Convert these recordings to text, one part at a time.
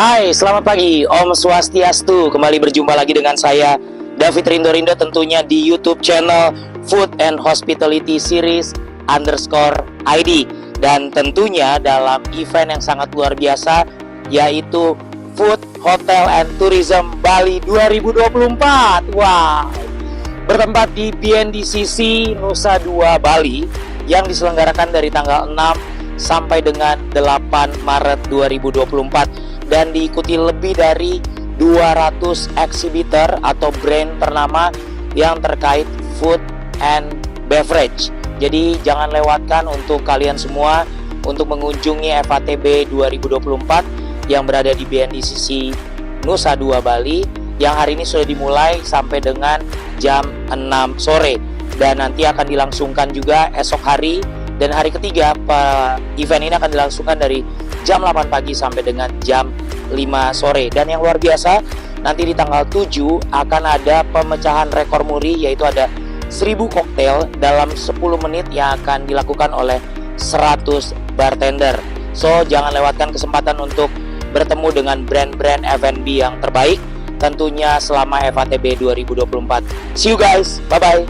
Hai, selamat pagi, Om Swastiastu. Kembali berjumpa lagi dengan saya, David Rindo tentunya di YouTube channel Food and Hospitality Series _ID. Dan tentunya dalam event yang sangat luar biasa, yaitu Food, Hotel and Tourism Bali 2024. Wow, bertempat di BNDCC Nusa Dua Bali yang diselenggarakan dari tanggal 6 sampai dengan 8 Maret 2024 dan diikuti lebih dari 200 exhibitor atau brand ternama yang terkait food and beverage. Jadi jangan lewatkan untuk kalian semua untuk mengunjungi FATB 2024 yang berada di BNDCC Nusa Dua Bali yang hari ini sudah dimulai sampai dengan jam 6 sore dan nanti akan dilangsungkan juga esok hari. Dan hari ketiga, event ini akan dilangsungkan dari jam 8 pagi sampai dengan jam 5 sore. Dan yang luar biasa, nanti di tanggal 7 akan ada pemecahan rekor muri, yaitu ada 1000 koktail dalam 10 menit yang akan dilakukan oleh 100 bartender. So, jangan lewatkan kesempatan untuk bertemu dengan brand-brand F&B yang terbaik tentunya selama FATB 2024. See you guys, bye-bye.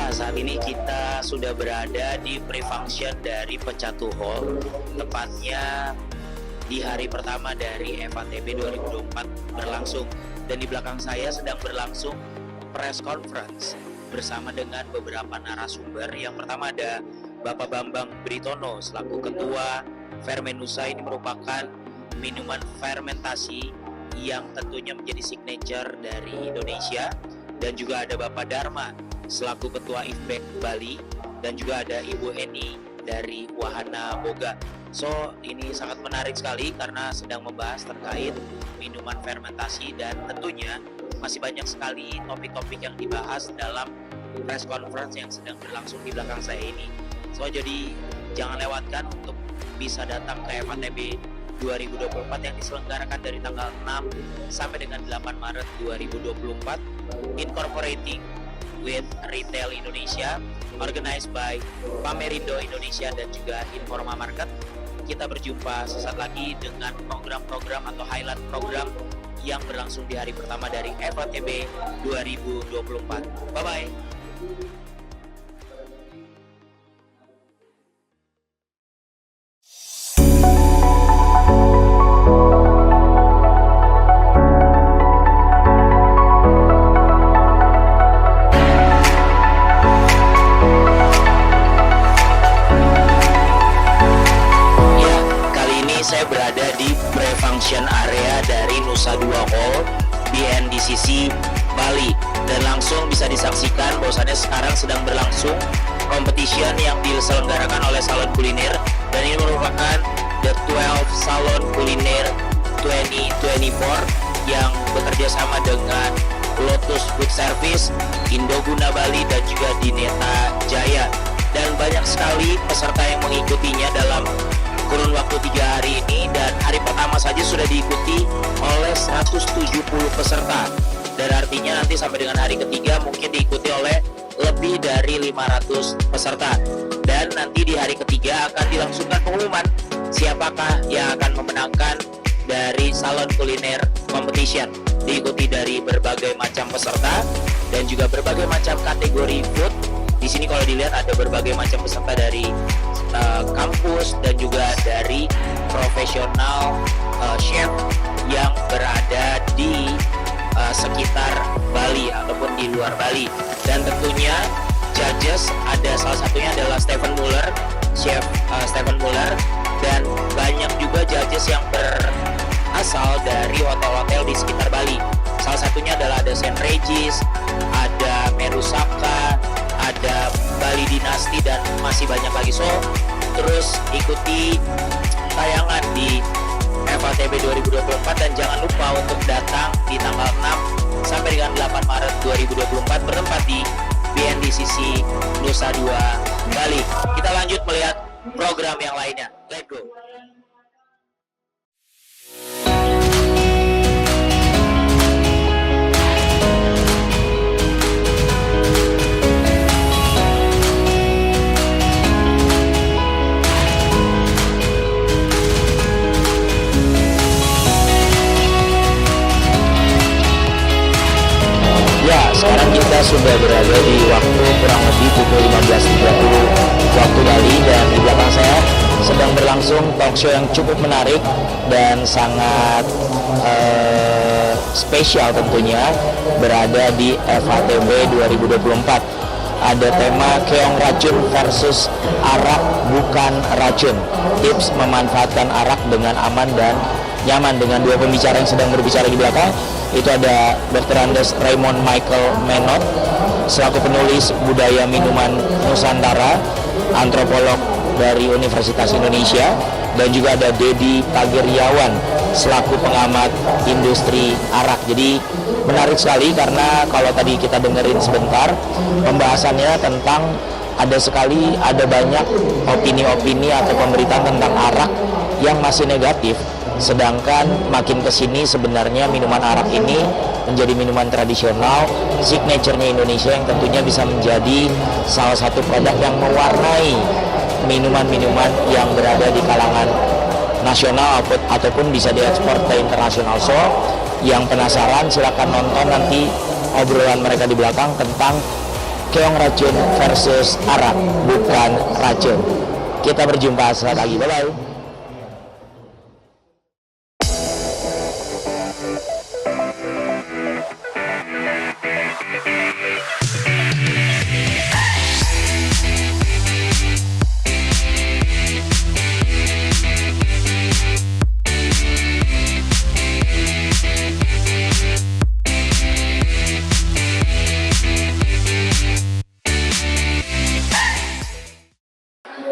Saat ini kita sudah berada di pre-function dari Pecatu Hall, tepatnya di hari pertama dari FATB 2024 berlangsung. Dan di belakang saya sedang berlangsung press conference bersama dengan beberapa narasumber. Yang pertama ada Bapak Bambang Britono selaku Ketua Fermenusa. Ini merupakan minuman fermentasi yang tentunya menjadi signature dari Indonesia. Dan juga ada Bapak Dharma selaku Ketua IFBEK Bali, dan juga ada Ibu Eni dari Wahana Boga. So, ini sangat menarik sekali karena sedang membahas terkait minuman fermentasi dan tentunya masih banyak sekali topik-topik yang dibahas dalam press conference yang sedang berlangsung di belakang saya ini. So, jadi jangan lewatkan untuk bisa datang ke FATB 2024 yang diselenggarakan dari tanggal 6 sampai dengan 8 Maret 2024, incorporating with Retail Indonesia, organized by Pamerindo Indonesia dan juga Informa Market. Kita berjumpa sesaat lagi dengan program-program atau highlight program yang berlangsung di hari pertama dari FATB 2024. Bye-bye. Saya berada di pre-function area dari Nusa Dua Hall BNDCC Bali dan langsung bisa disaksikan bahwasannya sekarang sedang berlangsung competition yang diselenggarakan oleh Salon Kuliner, dan ini merupakan The 12 Salon Kuliner 2024 yang bekerja sama dengan Lotus Food Service, Indoguna Bali dan juga Dineta Jaya, dan banyak sekali peserta yang mengikutinya dalam kurun waktu 3 hari ini. Dan hari pertama saja sudah diikuti oleh 170 peserta, dan artinya nanti sampai dengan hari ketiga mungkin diikuti oleh lebih dari 500 peserta. Dan nanti di hari ketiga akan dilangsungkan pengumuman siapakah yang akan memenangkan dari Salon Kuliner Competition, diikuti dari berbagai macam peserta dan juga berbagai macam kategori food. Di sini kalau dilihat ada berbagai macam peserta dari kampus dan juga dari profesional chef yang berada di sekitar Bali ataupun di luar Bali. Dan tentunya judges ada, salah satunya adalah Stephen Muller, chef Stephen Muller, dan banyak juga judges yang berasal dari hotel-hotel di sekitar Bali. Salah satunya adalah ada St. Regis, ada Meru Saka, ada Bali Dinasti, dan masih banyak lagi. So, terus ikuti tayangan di FATB 2024 dan jangan lupa untuk datang di tanggal 6 sampai dengan 8 Maret 2024 bertempat di BNDCC Nusa Dua Bali. Kita lanjut melihat program yang lainnya. Let's go. Ya, sekarang kita sudah berada di waktu kurang lebih pukul 15.30 waktu Bali, dan di belakang saya sedang berlangsung talk show yang cukup menarik dan sangat spesial tentunya, berada di FATB 2024. Ada tema keong racun versus arak bukan racun, tips memanfaatkan arak dengan aman dan nyaman, dengan dua pembicara yang sedang berbicara di belakang. Itu ada Dr. Andes Raymond Michael Menot selaku penulis budaya minuman Nusantara, antropolog dari Universitas Indonesia, dan juga ada Dedi Pagiriawan selaku pengamat industri arak. Jadi menarik sekali karena kalau tadi kita dengerin sebentar pembahasannya tentang ada banyak opini-opini atau pemberitaan tentang arak yang masih negatif. Sedangkan makin kesini sebenarnya minuman arak ini menjadi minuman tradisional, signature-nya Indonesia, yang tentunya bisa menjadi salah satu produk yang mewarnai minuman-minuman yang berada di kalangan nasional ataupun bisa diekspor ke internasional. So, yang penasaran silakan nonton nanti obrolan mereka di belakang tentang keong racun versus arak bukan racun. Kita berjumpa saat lagi. Bye-bye.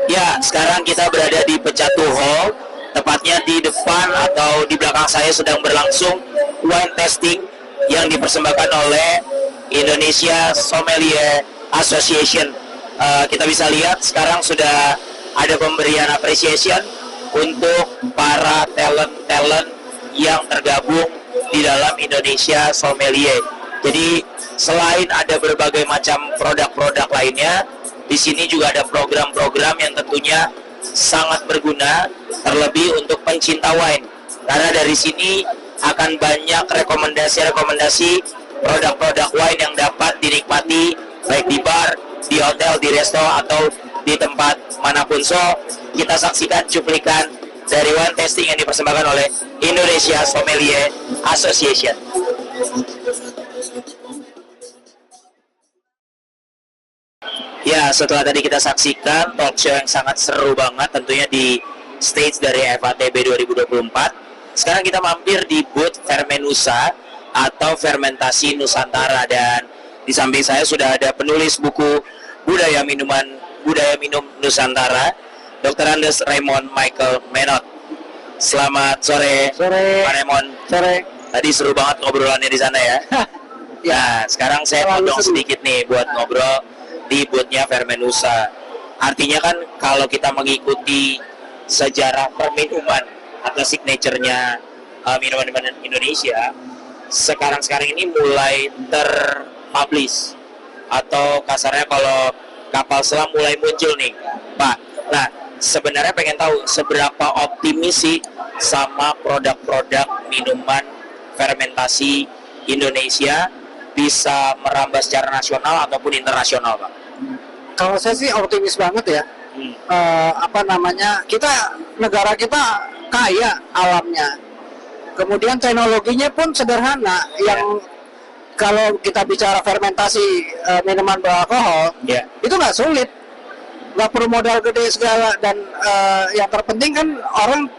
Ya, sekarang kita berada di Pecatu Hall, tepatnya di depan atau di belakang saya sedang berlangsung wine tasting yang dipersembahkan oleh Indonesia Sommelier Association. Kita bisa lihat sekarang sudah ada pemberian appreciation untuk para talent-talent yang tergabung di dalam Indonesia Sommelier. Jadi selain ada berbagai macam produk-produk lainnya, di sini juga ada program-program yang tentunya sangat berguna, terlebih untuk pencinta wine. Karena dari sini akan banyak rekomendasi-rekomendasi produk-produk wine yang dapat dinikmati baik di bar, di hotel, di resto, atau di tempat manapun. So, kita saksikan cuplikan dari wine tasting yang dipersembahkan oleh Indonesia Sommelier Association. Ya, setelah tadi kita saksikan talk show yang sangat seru banget tentunya di stage dari FATB 2024. Sekarang kita mampir di booth Fermenusa atau fermentasi Nusantara, dan di samping saya sudah ada penulis buku budaya minum Nusantara, Dr. Andes Raymond Michael Menot. Selamat sore, Pak Raymond. Sore. Tadi seru banget ngobrolannya di sana ya. Ya, sekarang saya potong sedikit nih buat ngobrol di boothnya Fermenusa. Artinya kan kalau kita mengikuti sejarah perminuman atau signature-nya minuman-minuman Indonesia, sekarang ini mulai terpublish, atau kasarnya kalau kapal selam mulai muncul nih, Pak. Nah, sebenarnya pengen tahu seberapa optimis sih sama produk-produk minuman fermentasi Indonesia bisa merambah secara nasional ataupun internasional, Pak? Kalau saya sih optimis banget ya. Negara kita kaya alamnya. Kemudian teknologinya pun sederhana. Yang kalau kita bicara fermentasi minuman beralkohol, itu nggak sulit, nggak perlu modal gede segala. Dan yang terpenting kan orang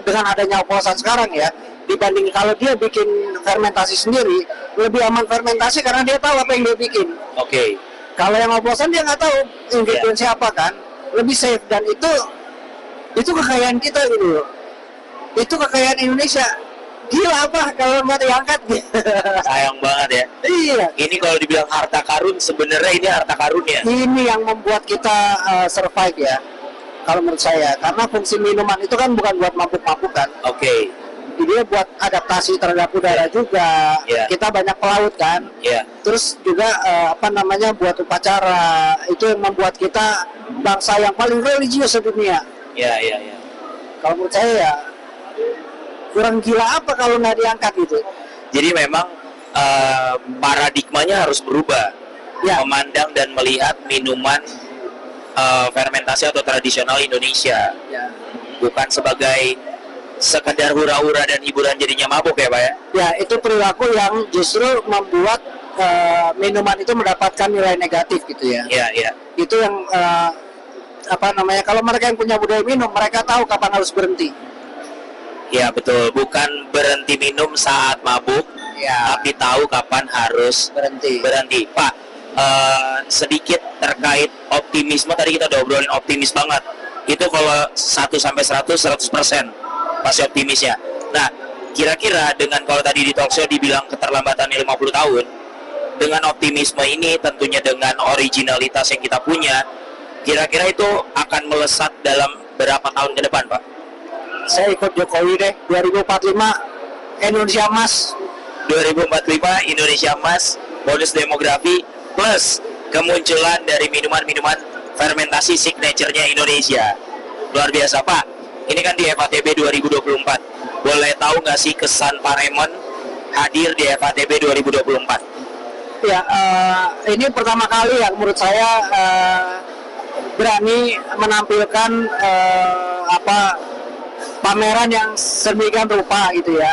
dengan adanya oplosan sekarang ya, dibanding kalau dia bikin fermentasi sendiri, lebih aman fermentasi karena dia tahu apa yang dia bikin. Oke. Kalau yang oplosan dia nggak tahu ingredientsnya apa kan, lebih safe, dan itu kekayaan kita gitu loh. Itu kekayaan Indonesia. Gila apa kalau nggak diangkat? Sayang banget ya. Iya. Ini kalau dibilang harta karun, sebenarnya ini harta karun ya. Ini yang membuat kita survive ya, kalau menurut saya. Karena fungsi minuman itu kan bukan buat mabuk-mabuk kan. Oke. Dia buat adaptasi terhadap udara juga. Yeah. Kita banyak pelaut kan. Ya. Terus juga buat upacara. Itu yang membuat kita bangsa yang paling religius di dunia. Ya. Kalau menurut saya ya, kurang gila apa kalau nggak diangkat gitu. Jadi memang paradigmanya harus berubah. Ya. Memandang dan melihat minuman fermentasi atau tradisional Indonesia Ya. bukan sebagai sekedar hura-hura dan hiburan jadinya mabuk ya Pak ya. Ya, itu perilaku yang justru membuat minuman itu mendapatkan nilai negatif gitu ya. Iya. Itu yang kalau mereka yang punya budaya minum, mereka tahu kapan harus berhenti. Ya betul, bukan berhenti minum saat mabuk, Ya. tapi tahu kapan harus Berhenti. Pak, sedikit terkait optimisme, tadi kita udah obrolin optimis banget. Itu kalau 1 sampai 100% pasti optimis ya. Nah, kira-kira dengan kalau tadi di talkshow dibilang keterlambatannya 50 tahun, dengan optimisme ini tentunya dengan originalitas yang kita punya, kira-kira itu akan melesat dalam berapa tahun ke depan Pak? Saya ikut Jokowi deh, 2045 Indonesia Emas. 2045 Indonesia Emas, bonus demografi plus kemunculan dari minuman-minuman fermentasi signature-nya Indonesia. Luar biasa Pak. Ini kan di FATB 2024. Boleh tahu nggak sih kesan Pak Raymond hadir di FATB 2024? Ya, ini pertama kali yang menurut saya berani menampilkan pameran yang sedemikian rupa gitu ya.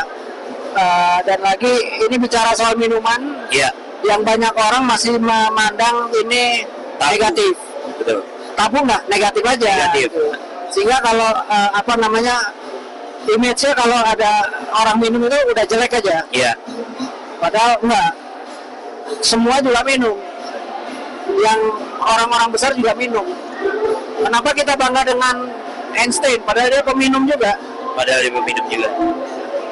Dan lagi ini bicara soal minuman, Iya. yang banyak orang masih memandang ini Tabu. negatif. Betul. Tabu nggak? Negatif aja. Negatif. Gitu. Sehingga kalau image-nya kalau ada orang minum itu udah jelek aja. Iya. Padahal enggak. Semua juga minum. Yang orang-orang besar juga minum. Kenapa kita bangga dengan Einstein? Padahal dia peminum juga. Padahal dia minum juga.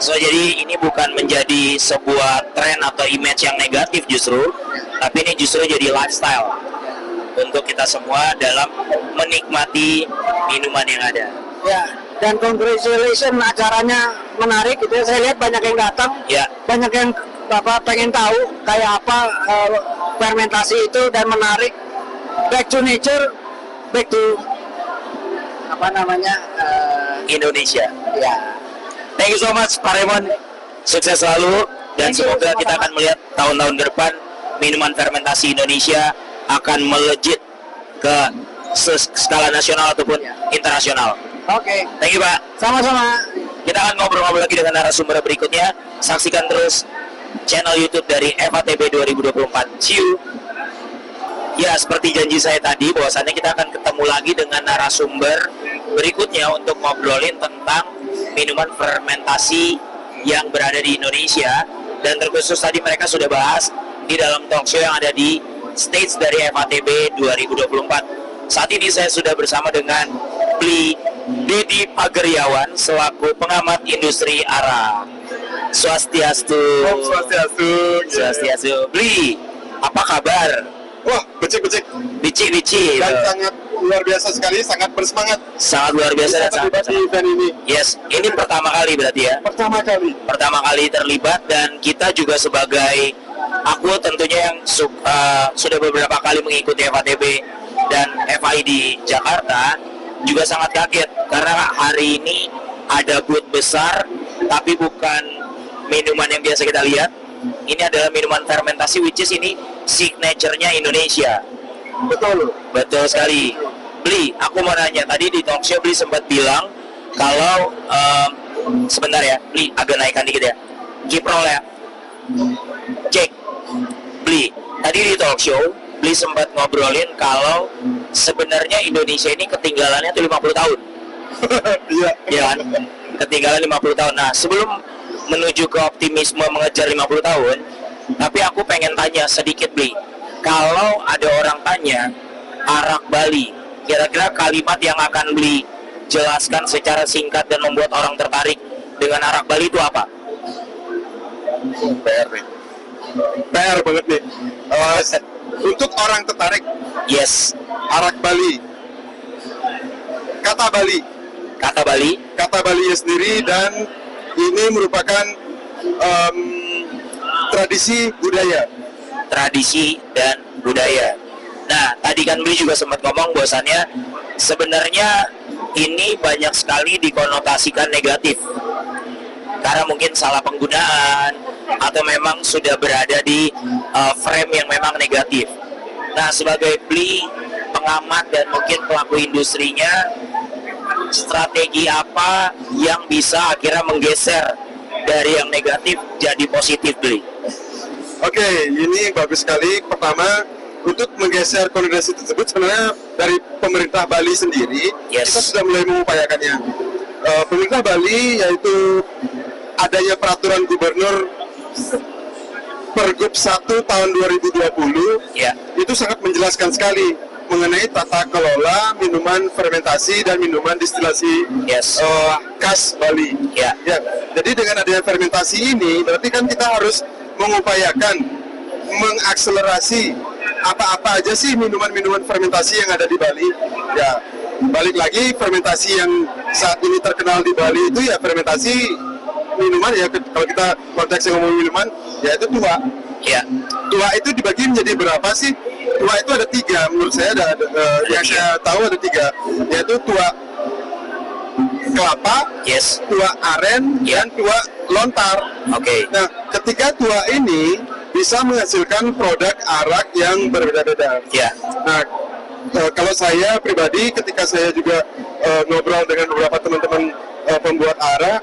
So jadi ini bukan menjadi sebuah tren atau image yang negatif justru, tapi ini justru jadi lifestyle untuk kita semua dalam menikmati minuman yang ada. Ya, dan congratulations, acaranya menarik gitu ya. Saya lihat banyak yang datang, Ya. banyak yang pengen tahu kayak apa fermentasi itu, dan menarik. Back to nature, back to Indonesia. ya. Thank you so much Pak Raymond. Sukses selalu dan Thank you, semoga kita sama-sama. akan melihat tahun-tahun ke depan minuman fermentasi Indonesia akan melejit ke skala nasional ataupun internasional. Oke, Thank you Pak. sama-sama. Kita akan ngobrol-ngobrol lagi dengan narasumber berikutnya. Saksikan terus channel YouTube dari FATB 2024. See you. Ya, seperti janji saya tadi, bahwasannya kita akan ketemu lagi dengan narasumber berikutnya untuk ngobrolin tentang minuman fermentasi yang berada di Indonesia. Dan terkhusus tadi mereka sudah bahas di dalam talkshow yang ada di stage dari FATB 2024. Saat ini saya sudah bersama dengan Bli Dedi Pageriawan selaku pengamat industri arak. Swastiastu. Om Swastiastu. Swastiastu. Bli, apa kabar? Wah, becik-becik Bici. dan sangat luar biasa sekali, sangat bersemangat Sangat luar biasa dan bisa sangat terlibat di event ini. Yes, ini pertama kali berarti ya. Pertama kali. Pertama kali terlibat, dan kita juga sebagai aku tentunya yang sudah beberapa kali mengikuti FATB dan FI di Jakarta juga sangat kaget karena hari ini ada booth besar tapi bukan minuman yang biasa kita lihat. Ini adalah minuman fermentasi which is ini signature-nya Indonesia. Betul sekali. Bli, aku mau nanya, tadi di talkshow Bli sempat bilang kalau sebentar ya, Bli agak naikkan dikit ya. Kiprol ya. Cek. Bli, tadi di talkshow Bli sempat ngobrolin kalau sebenarnya Indonesia ini ketinggalannya tuh 50 tahun. Iya. ya kan? Ketinggalan 50 tahun. Nah, sebelum menuju ke optimisme mengejar 50 tahun, tapi aku pengen tanya sedikit, Bli. Kalau ada orang tanya arak Bali, kira-kira kalimat yang akan Bli jelaskan secara singkat dan membuat orang tertarik dengan arak Bali itu apa? PR nih. PR banget nih. Untuk orang tertarik, Yes, arak Bali. Kata Bali. kata Bali. Kata Bali sendiri, dan ini merupakan tradisi budaya. Tradisi dan budaya. Nah, tadi kan Bli juga sempat ngomong bahwasannya sebenarnya ini banyak sekali dikonotasikan negatif karena mungkin salah penggunaan atau memang sudah berada di frame yang memang negatif. Nah, sebagai Bli pengamat dan mungkin pelaku industrinya, strategi apa yang bisa akhirnya menggeser dari yang negatif jadi positif, Bli? Oke, ini bagus sekali. Pertama, untuk menggeser konotasi tersebut sebenarnya dari pemerintah Bali sendiri, Yes. kita sudah mulai mengupayakannya. Pemerintah Bali yaitu adanya peraturan gubernur Pergub 1 tahun 2020, Ya, itu sangat menjelaskan sekali mengenai tata kelola minuman fermentasi dan minuman distilasi yes, khas Bali. ya, Ya, jadi dengan adanya fermentasi ini, berarti kan kita harus mengupayakan mengakselerasi apa-apa aja sih minuman-minuman fermentasi yang ada di Bali. Ya, balik lagi, fermentasi yang saat ini terkenal di Bali itu ya fermentasi minuman ya. Kalau kita konteksnya ngomong minuman, ya itu tua. ya, Tua itu dibagi menjadi berapa sih? Tua itu ada 3, menurut saya yang saya tahu ada 3, yaitu tua kelapa, yes, tua aren, Ya. dan tua lontar. oke, Nah, ketiga tua ini bisa menghasilkan produk arak yang berbeda-beda. ya, Nah, kalau saya pribadi, ketika saya juga ngobrol dengan beberapa teman-teman pembuat arak,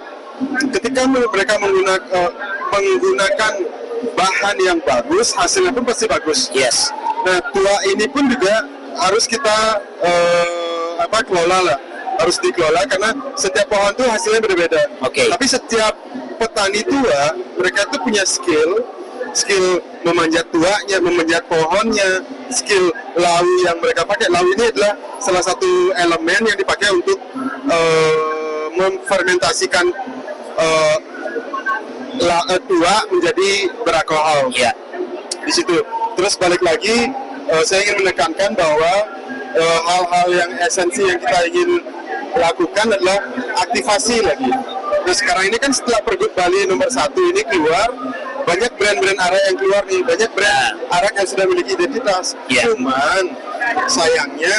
ketika mereka menggunakan bahan yang bagus, hasilnya pun pasti bagus. yes, Nah, tua ini pun juga harus kita kelola lah, harus dikelola karena setiap pohon tuh hasilnya berbeda. Oke. Tapi setiap petani tua, mereka tuh punya skill memanjat tuanya, memanjat pohonnya, skill lau yang mereka pakai. Lau ini adalah salah satu elemen yang dipakai untuk memfermentasikan tua menjadi beralkohol. ya, Di situ. Terus balik lagi, saya ingin menekankan bahwa hal-hal yang esensi yang kita ingin lakukan adalah aktivasi lagi. Nah, sekarang ini kan setelah Pergub Bali nomor 1 ini keluar, banyak brand-brand arak yang keluar nih, banyak brand arak yang sudah memiliki identitas. Yeah. Cuman sayangnya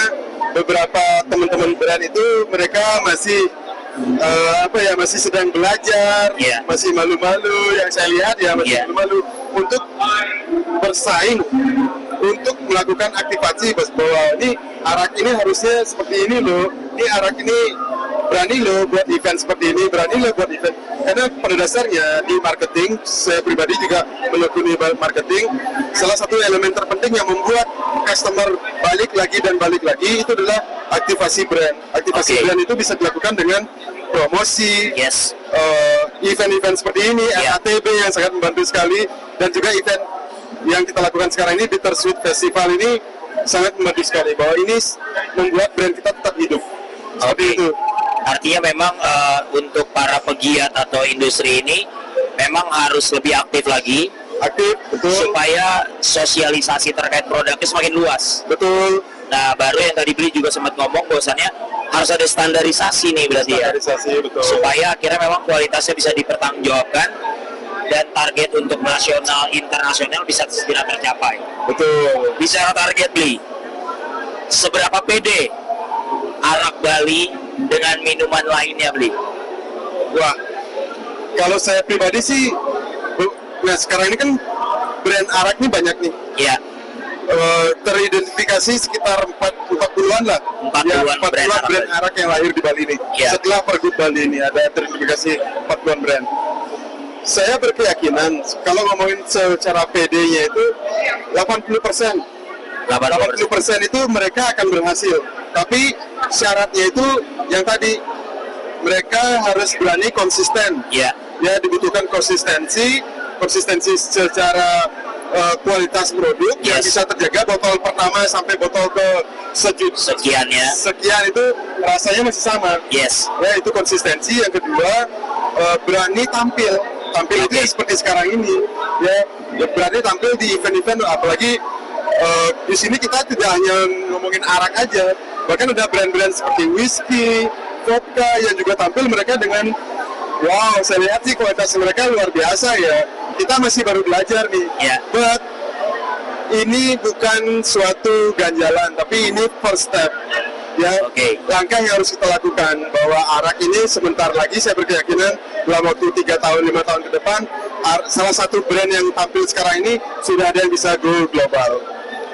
beberapa teman-teman brand itu mereka masih masih sedang belajar, Yeah. masih malu-malu. Yang saya lihat ya masih Yeah. malu-malu untuk bersaing, untuk melakukan aktivasi bahwa ini arak ini harusnya seperti ini loh, ini arak ini berani loh buat event seperti ini, berani loh buat event. Karena pada dasarnya di marketing, saya pribadi juga menekuni marketing, salah satu elemen terpenting yang membuat customer balik lagi dan balik lagi itu adalah aktivasi brand. Aktivasi Oke. brand itu bisa dilakukan dengan promosi, yes, event-event seperti ini, Ya. LATB yang sangat membantu sekali, dan juga event yang kita lakukan sekarang ini, Bittersweet Festival ini sangat membantu sekali, bahwa ini membuat brand kita tetap hidup. Seperti Oke. itu. Artinya memang untuk para pegiat atau industri ini memang harus lebih aktif lagi Aktif, betul. supaya sosialisasi terkait produknya semakin luas. Betul. Nah, baru yang tadi Bli juga sempat ngomong bahwasannya harus ada standarisasi nih berarti ya, Standarisasi, betul. supaya akhirnya memang kualitasnya bisa dipertanggungjawabkan dan target untuk nasional internasional bisa segera tercapai. Betul. Bicara target Bli, seberapa pede arak Bali dengan minuman lainnya Bli? Wah, kalau saya pribadi sih, nah sekarang ini kan brand arak ini banyak nih. Ya, Teridentifikasi sekitar 40-an lah. 40-an brand arak brand arak yang lahir di Bali ini. Ya. Setelah Pergub Bali ini ada teridentifikasi 40-an brand. Saya berkeyakinan kalau ngomongin secara PD-nya itu 80%. 80% itu mereka akan berhasil. Tapi syaratnya itu yang tadi mereka harus berani konsisten. Ya. Ya, dibutuhkan konsistensi secara kualitas produk yang Yes. bisa terjaga. Botol pertama sampai botol ke Sekian ya. sekian itu rasanya masih sama. Yes. Ya, itu konsistensi. Yang kedua, berani tampil itu ya seperti sekarang ini ya, berani tampil di event-event, apalagi di sini kita tidak hanya ngomongin arak aja, bahkan ada brand-brand seperti whisky, vodka yang juga tampil mereka dengan wow, saya lihat sih kualitas mereka luar biasa ya. Kita masih baru belajar nih. Ya. But ini bukan suatu ganjalan, tapi ini first step. Ya, Oke. langkah yang harus kita lakukan bahwa arak ini sebentar lagi saya berkeyakinan dalam waktu 3 tahun 5 tahun ke depan salah satu brand yang tampil sekarang ini sudah ada yang bisa go global.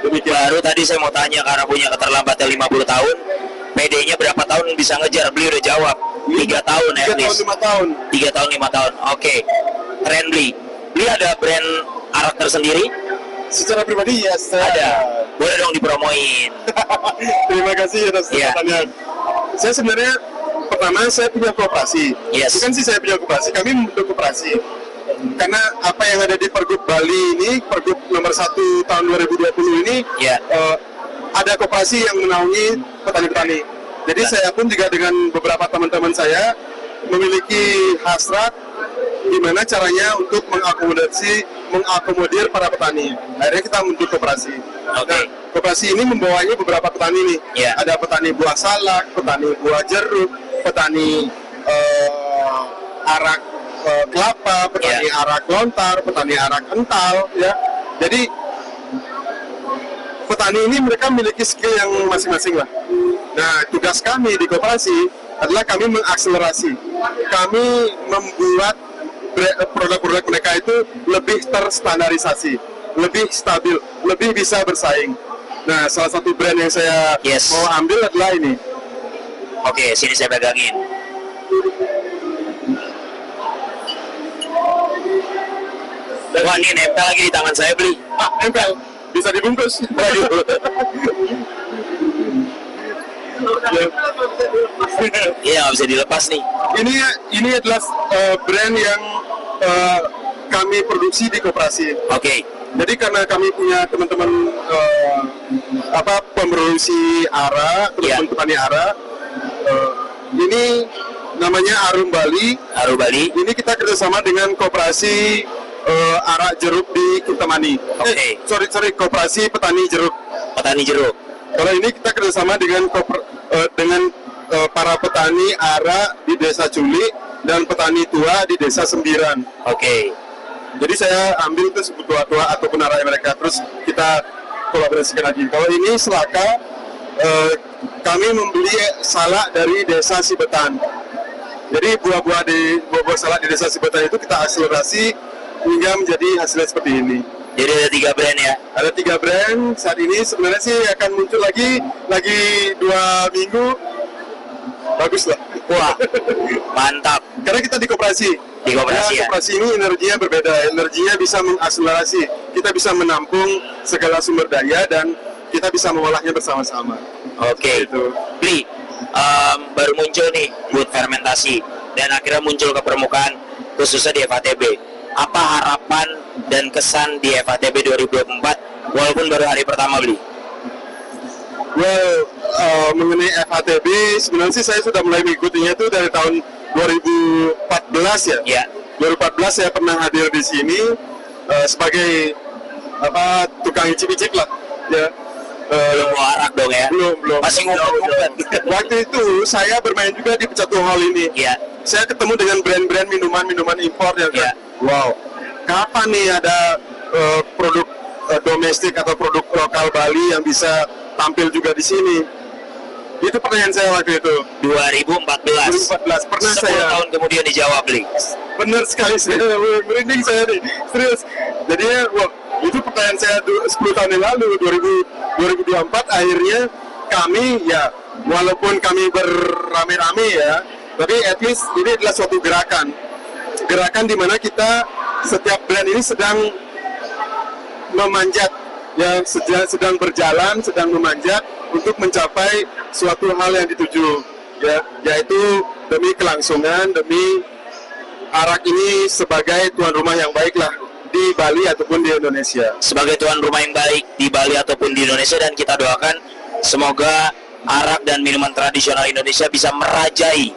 Demikian. Baru tadi saya mau tanya karena punya keterlambatan 50 tahun, PD-nya berapa tahun bisa ngejar? Beli udah jawab 3 tahun ya. 3 tahun 5 tahun. 3 tahun 5 tahun. Oke. Keren Bli. Bli ada brand arak tersendiri? Secara pribadi ya saya Ada. Boleh dong dipromoin. Terima kasih atas Iya. pertanyaan. Saya sebenarnya pertama saya punya koperasi. Yes. Bukan sih saya punya koperasi, kami membentuk koperasi. Karena apa yang ada di Pergub Bali ini, Pergub nomor 1 tahun 2020 ini, Ya. ada koperasi yang menaungi petani-petani. Jadi saya pun juga dengan beberapa teman-teman saya memiliki hasrat gimana caranya untuk mengakomodir para petani. Akhirnya kita membentuk koperasi. Oke. Nah, koperasi ini membawanya beberapa petani nih. Ya. Ada petani buah salak, petani buah jeruk, petani arak kelapa, petani arak lontar, petani arak kental, ya. Jadi petani ini mereka memiliki skill yang masing-masing lah. Nah, tugas kami di koperasi adalah kami mengakselerasi. Kami membuat produk-produk mereka itu lebih terstandarisasi, lebih stabil, lebih bisa bersaing. Nah, salah satu brand yang saya Yes. mau ambil adalah ini. Oke, sini saya pegangin. Wah, ini nempel lagi di tangan saya, Bli. Nempel, bisa dibungkus. Waduh. Iya, nggak bisa dilepas nih. Ini adalah brand yang kami produksi di koperasi. Oke. Jadi karena kami punya teman-teman pemroduksi arak, teman-teman petani arak, ini namanya Arum Bali. Arum Bali. Ini kita kerjasama dengan koperasi arak jeruk di Kintamani. Oke. Sorry, koperasi petani jeruk. Petani jeruk. Kalau ini kita kerjasama dengan para petani arak di Desa Culi dan petani tua di Desa Sembiran. Oke. Jadi saya ambil itu tua-tua ataupun arak mereka, terus kita kolaborasikan lagi. Kalau ini Selaka, kami membeli salak dari Desa Sibetan. Jadi buah-buah salak di Desa Sibetan itu kita akselerasi hingga menjadi hasilnya seperti ini. Jadi ada 3 brand ya. Ada 3 brand saat ini, sebenarnya sih akan muncul lagi 2 minggu. Bagus lah. Wah, mantap. Karena kita di koperasi. Di koperasi ya. Koperasi ini energinya berbeda. Energinya bisa mengakselerasi. Kita bisa menampung segala sumber daya dan kita bisa mengolahnya bersama-sama. Oke. Gitu. Bli, baru muncul nih buat fermentasi dan akhirnya muncul ke permukaan khususnya di FATB. Apa harapan dan kesan di FATB 2024 walaupun baru hari pertama, Bli? Well, mengenai FATB sebenarnya sih saya sudah mulai mengikutinya itu dari tahun 2014 ya. Ya. 2014 saya pernah hadir di sini sebagai tukang icip-icip lah. Ya. Belum mau arak dong ya? Belum. Masih ngumpet-ngumpet. Waktu itu saya bermain juga di Pecatung Hall ini. Iya. Saya ketemu dengan brand-brand minuman impor yang Iya. wow, kapan nih ada produk domestik atau produk lokal Bali yang bisa tampil juga di sini? Itu pertanyaan saya waktu itu. 2014. 2014 pernah 10 saya. tahun kemudian dijawab, Bli. Benar sekali, saya merinding saya nih, serius. Jadi wah, itu pertanyaan saya 10 tahun yang lalu, 2024 akhirnya kami ya, walaupun kami berame-rame ya, tapi at least ini adalah suatu gerakan di mana kita setiap brand ini sedang memanjat, ya sedang berjalan, sedang memanjat untuk mencapai suatu hal yang dituju, ya, yaitu demi kelangsungan, demi Arak ini sebagai tuan rumah yang baik lah di Bali ataupun di Indonesia. Sebagai tuan rumah yang baik di Bali ataupun di Indonesia, dan kita doakan semoga arak dan minuman tradisional Indonesia bisa merajai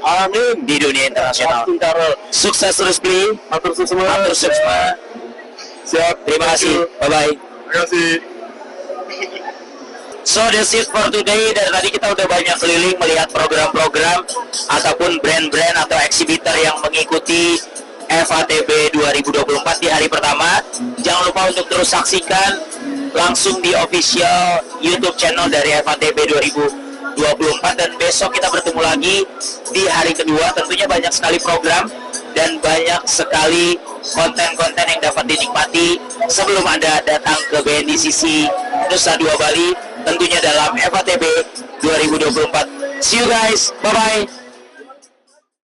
Amin. di dunia internasional. Amin, Karol. Sukses terus, Pli. Matur suwun. Matur suwun. Siap. Terima kasih. Bye-bye. Terima kasih. So that's it for today. Dari tadi kita udah banyak keliling melihat program-program ataupun brand-brand atau exhibitor yang mengikuti FATB 2024 di hari pertama. Jangan lupa untuk terus saksikan langsung di official YouTube channel dari FATB 2024, dan besok kita bertemu lagi di hari kedua. Tentunya banyak sekali program dan banyak sekali konten-konten yang dapat dinikmati sebelum Anda datang ke BNDCC Nusa Dua Bali, tentunya dalam FATB 2024. See you guys, bye-bye.